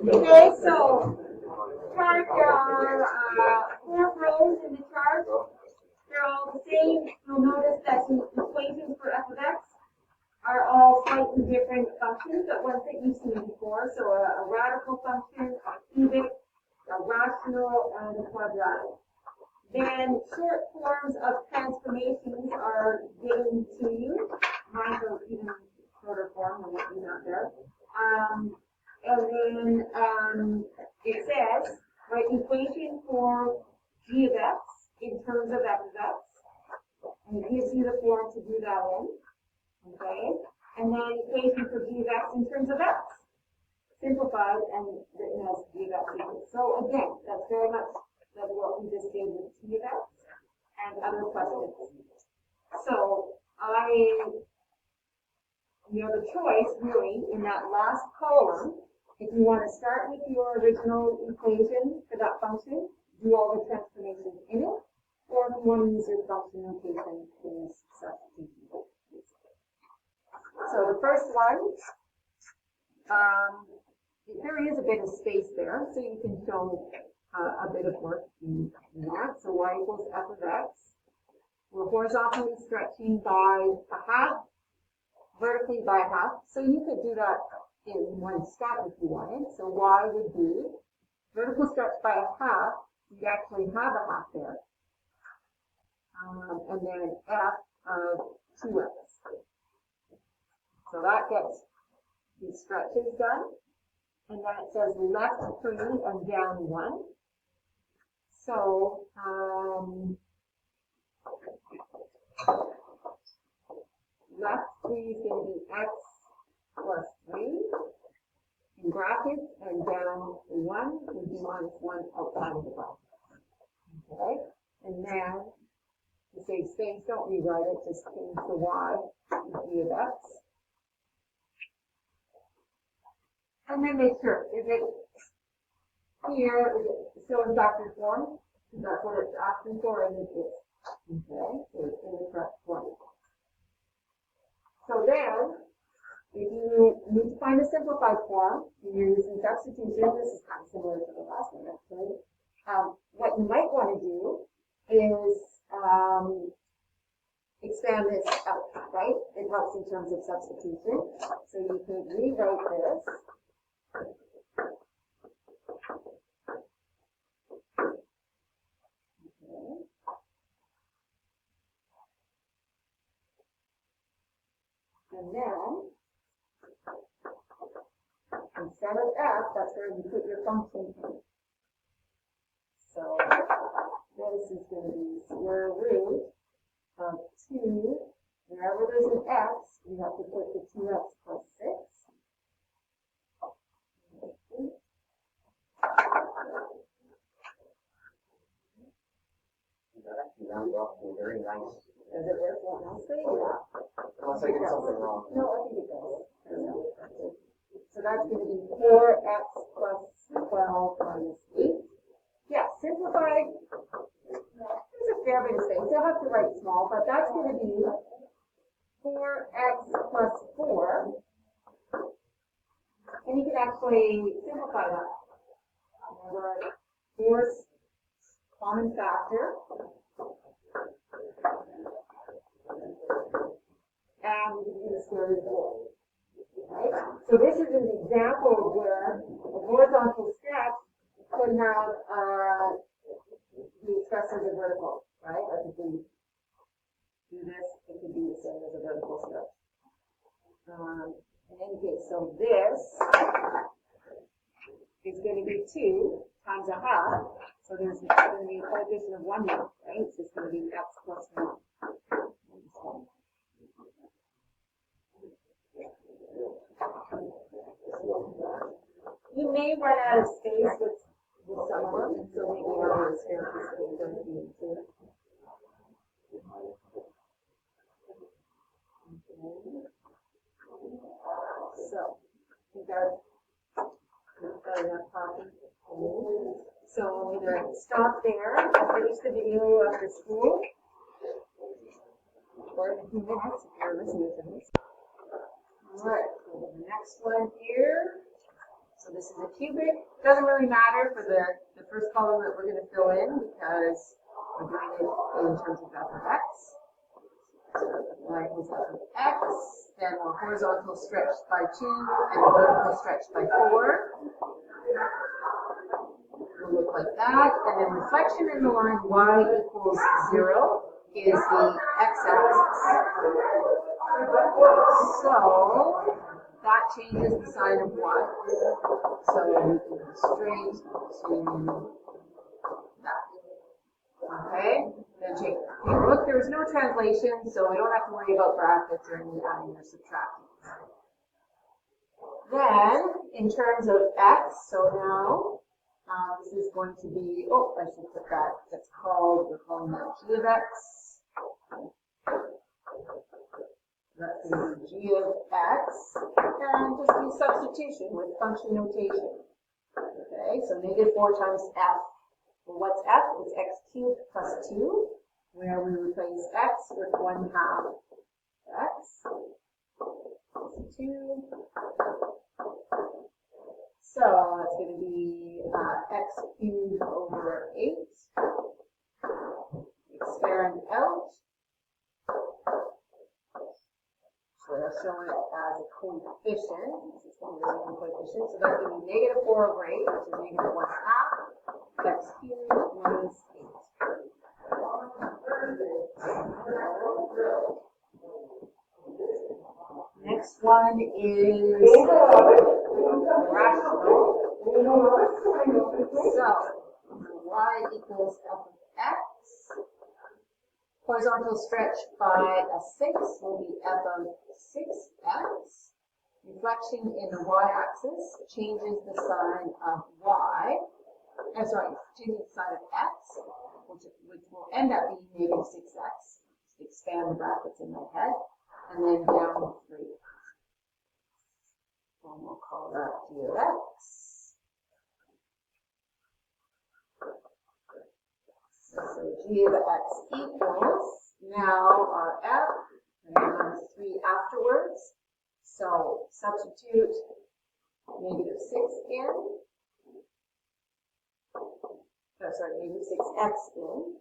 Okay, so chart, there are 4 rows in the chart. They're all the same. You'll notice that the equations for f of x are all slightly different functions, but ones that you've seen before. So a radical function, a cubic, a rational, and a quadratic. Then short forms of transformations are given to you. Mine are even shorter form than what you have there. And then it says, right, equation for g of x in terms of f of x. And it gives you the form to do that in. Okay? And then equation for g of x in terms of x. Simplified and written as g of x equals. So again, that's very much like what we just did with g of x and other questions. So you have a choice really in that last column. If you want to start with your original equation for that function, do all the transformations in it, or if you want to use your function notation in this substitution. So the first one, there is a bit of space there, so you can show a bit of work in that. So y equals f of x. We're horizontally stretching by a half, vertically by a half. So you could do that in one step if you wanted. So y would be vertical stretch by a half. You actually have a half there. And then f of 2x. So that gets these stretches done. And then it says left 3 and down 1. So, left 3 is going to be x plus 3 in brackets, and down 1 would be minus 1 outside of the bracket. Okay? And then, to save space, don't rewrite it, just change the y to g of x. And then make sure, is it here, is it still in factor form? Because that's what it's asking for, and it is. Okay, so it's in the correct form. So then, if you need to find a simplified form, you're using substitution. This is kind of similar to the last one, actually. What you might want to do is expand this out, right? It helps in terms of substitution. So you could rewrite this. And then, instead of f, that's where you put your function in. So, this is going to be square root of 2. Wherever there's an x, you have to put the 2x plus 6. Round off to a very nice. Does it work honestly? Yeah. Unless I get something wrong. No, I think it does. So that's going to be 4x plus 12 minus 8. Yeah, simplified. There's a fair bit of space. You'll have to write small, but that's going to be 4x plus 4. And you can actually simplify that. Remember, 4's common factor. And we can do the square root of 4. Right? So this is an example where a horizontal stretch could have be expressed as a vertical, right? Like if we do this, it could be the same as a vertical stretch. In any case, so this is going to be 2 times a half. So there's going to be a coefficient of 1 here, right? It's just going to be x plus 1. You may run out of space with some of them, so maybe you're going to spare this space going to be too. So, we got enough talking. So I'm going to stop there and finish the video after school. Or in a few minutes if you're listening to this. Alright, so the next one here. So the this is a cubic. Doesn't really matter for the first column that we're going to fill in because we're doing it in terms of f of x. So y equals f of x, then we're horizontal stretched by 2 and vertical stretched by 4. Will look like that, and then reflection in the line y equals 0 is the x-axis. So that changes the sign of y. So we can go straight to that. Okay? Then take a look. There was no translation, so we don't have to worry about brackets or any adding or subtracting. Then, in terms of x, so now this is going to be, oh, I should put that, that's called, we're calling that g of x. That's going to be g of x, and just do substitution with function notation. Okay, so -4 times f. Well, what's f? It's x cubed plus 2, where we replace x with 1/2 x plus 2. So that's going to be x cubed over 8. Expand out. So they're showing it as a coefficient. This is going to be a coefficient. So that's going to be -4 over 8, which is -1/2 x cubed minus 8. Next one is rational. So y equals f of x. Horizontal stretch by a 6 will be f of 6x. Reflection in the y-axis changes the sign of y. Changes the sign of x, which will end up being -6x. Just expand the brackets in my head. And then down 3. And we'll call that g of x. So g of x equals, now our f, and then -3 afterwards. So substitute -6 in. -6x in.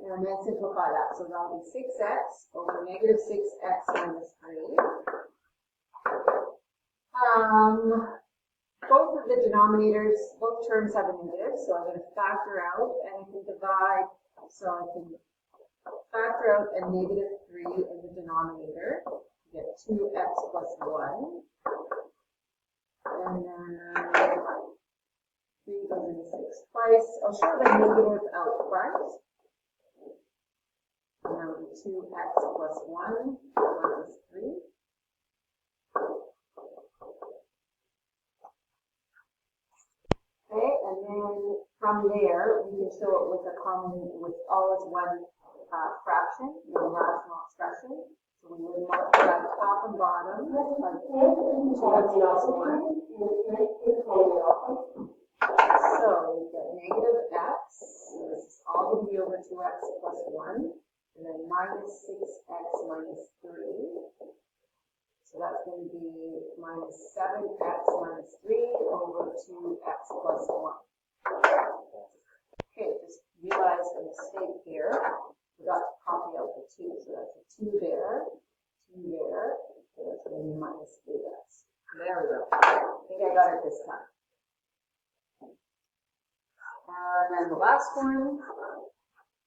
And then simplify that. So that'll be 6x over -6x minus 3. Both of the denominators, both terms have a negative, so I'm going to factor out and I can divide. So I can factor out a -3 in the denominator to get 2x plus 1. And then 3 goes into 6 twice. I'll show the negative out front. And that would be 2x plus 1 minus 3. Okay, and then from there, we can show it with a common, with all as one fraction, rational expression. So we would multiply top and bottom by 2x plus 1. So we get -x, so this is all going to be over 2x plus 1, and then -6x minus 3. So that's going to be -7x minus 3 over 2x plus 1. Okay, just realized a mistake here. Forgot to copy out the 2, so that's a 2 there, 2 there, so that's going to be -8x. There we go. I think I got it this time. And then the last one,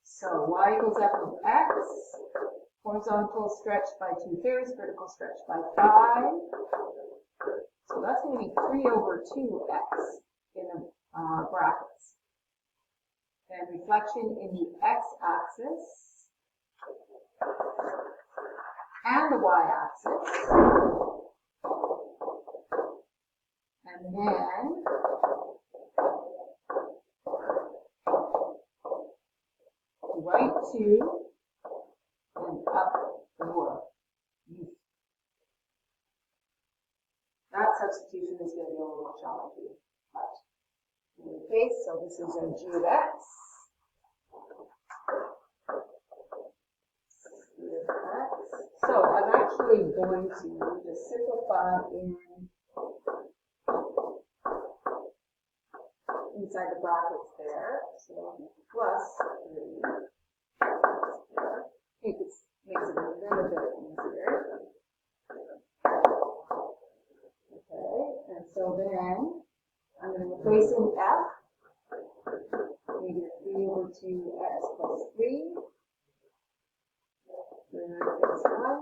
so y equals f of x, horizontal stretch by 2/3, vertical stretch by 5. So that's going to be 3 over 2x in the brackets. And reflection in the x-axis and the y-axis. And then right 2 and up 4. That substitution is going to be a little challenging, but in any case, so this is our g of x. So I'm actually going to just simplify in inside the brackets there. So it'll be plus 3. Makes it a little bit easier. Okay, and so then I'm going to replace in F. Negative 3 over 2x plus 3. Then this one.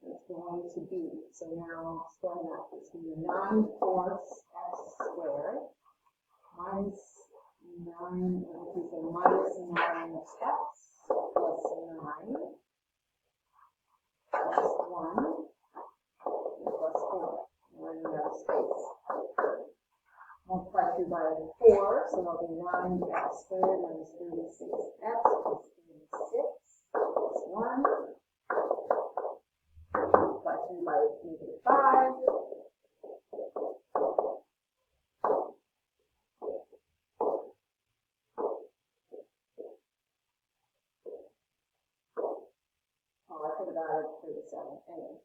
It's going to be, so now storing that, it's going to be 9/4 x squared minus 9, okay, so minus 9x plus 9 plus 1 plus 4. Running out of space. Multiply through by 4, so that'll be 9x squared minus 36x plus 36 plus 1. Multiply through by negative 5. Oh, I could have added 37 anyway.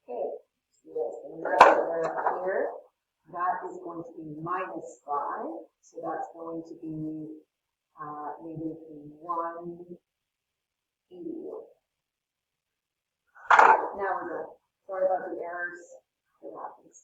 Okay, so that's the number here. That is going to be minus 5. So that's going to be negative 180. Now we're done. Sorry about the errors. It happens.